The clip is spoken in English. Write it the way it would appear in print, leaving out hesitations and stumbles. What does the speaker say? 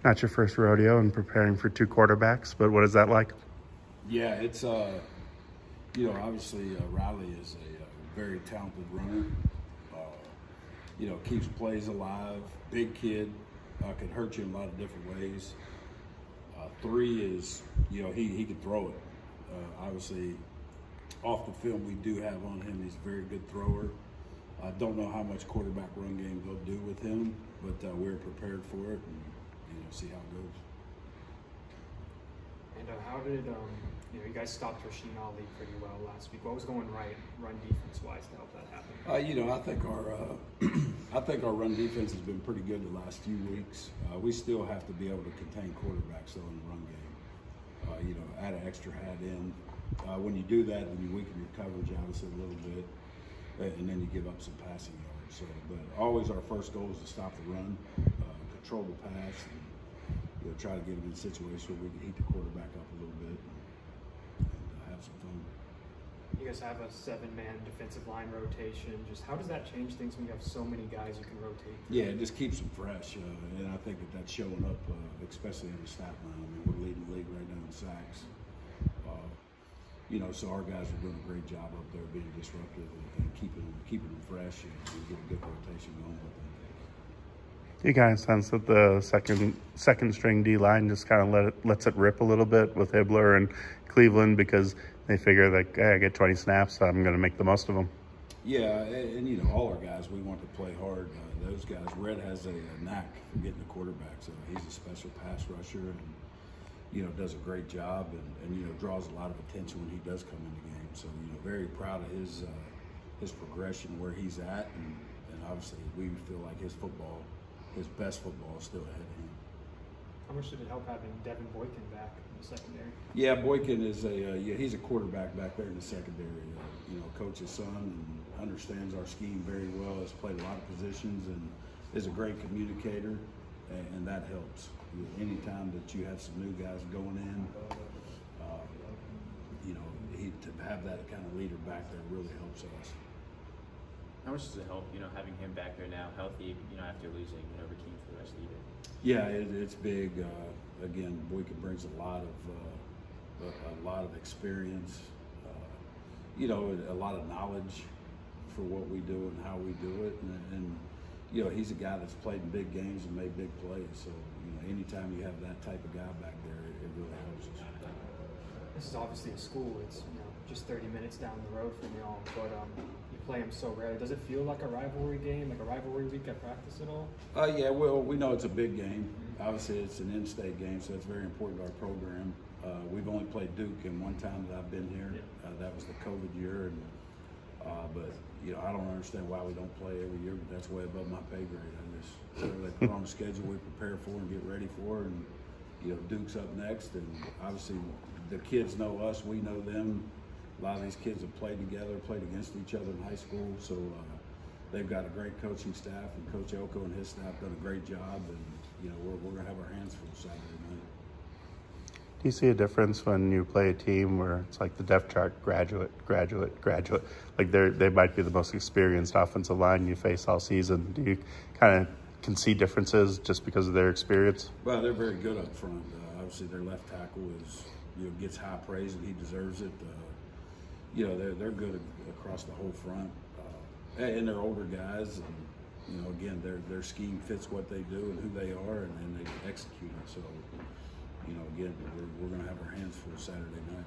Not your first rodeo and preparing for two quarterbacks, but what is that like? Yeah, it's obviously Riley is a very talented runner. Keeps plays alive. Big kid, can hurt you in a lot of different ways. Three is, he can throw it. Obviously, off the film we do have on him, he's a very good thrower. I don't know how much quarterback run game they'll do with him, but we're prepared for it and see how it goes. And how did you guys stopped Rasheen Ali pretty well last week? What was going right, run defense wise, to help that happen? I think our run defense has been pretty good the last few weeks. We still have to be able to contain quarterbacks though in the run game. Add an extra hat in. When you do that, then you weaken your coverage obviously a little bit, and then you give up some passing yards. So, but always our first goal is to stop the run, control the pass, and try to get them in a situation where we can heat the quarterback up a little bit and have some fun. You guys have a 7-man defensive line rotation. Just how does that change things when you have so many guys you can rotate? Yeah, it just keeps them fresh, and I think that's showing up, especially in the stat line. I mean, we're leading the league right now in sacks. So our guys are doing a great job up there being disruptive and keeping them fresh and get a good rotation going with them. You kind of sense that the second string D line just kind of lets it rip a little bit with Hibbler and Cleveland because they figure like, hey, I get 20 snaps, so I'm going to make the most of them. Yeah, and all our guys, we want to play hard. Those guys, Red has a knack for getting the quarterback, so he's a special pass rusher and does a great job and draws a lot of attention when he does come in the game. So very proud of his progression where he's at, and obviously we feel like his best football is still ahead of him. How much did it help having Devin Boykin back in the secondary? Yeah, Boykin is he's a quarterback back there in the secondary. Coach's son and understands our scheme very well. Has played a lot of positions and is a great communicator, and that helps. Anytime that you have some new guys going in, to have that kind of leader back there really helps us. How much does it help, having him back there now, healthy, after losing, Rakeem for the rest of the year? Yeah, it's big. Again, Boykin brings a lot of experience, a lot of knowledge for what we do and how we do it, and he's a guy that's played in big games and made big plays. So, anytime you have that type of guy back there, it really helps us. This is obviously a school. It's just 30 minutes down the road from y'all, but you play them so rarely. Does it feel like a rivalry game, like a rivalry week at practice at all? Yeah, well, we know it's a big game. Obviously, it's an in-state game, so it's very important to our program. We've only played Duke in one time that I've been here. That was the COVID year, and but I don't understand why we don't play every year, but that's way above my pay grade. They put on a schedule we prepare for and get ready for, and Duke's up next, and obviously the kids know us, we know them. A lot of these kids have played together, played against each other in high school, so they've got a great coaching staff, and Coach Elko and his staff done a great job, and we're going to have our hands full Saturday night. Do you see a difference when you play a team where it's like the depth chart, graduate? Like they might be the most experienced offensive line you face all season. Do you kind of can see differences just because of their experience? Well, they're very good up front. Obviously, their left tackle is gets high praise and he deserves it. They're good across the whole front, and they're older guys. And again, their scheme fits what they do and who they are, and they execute it. So. Again, we're going to have our hands full Saturday night.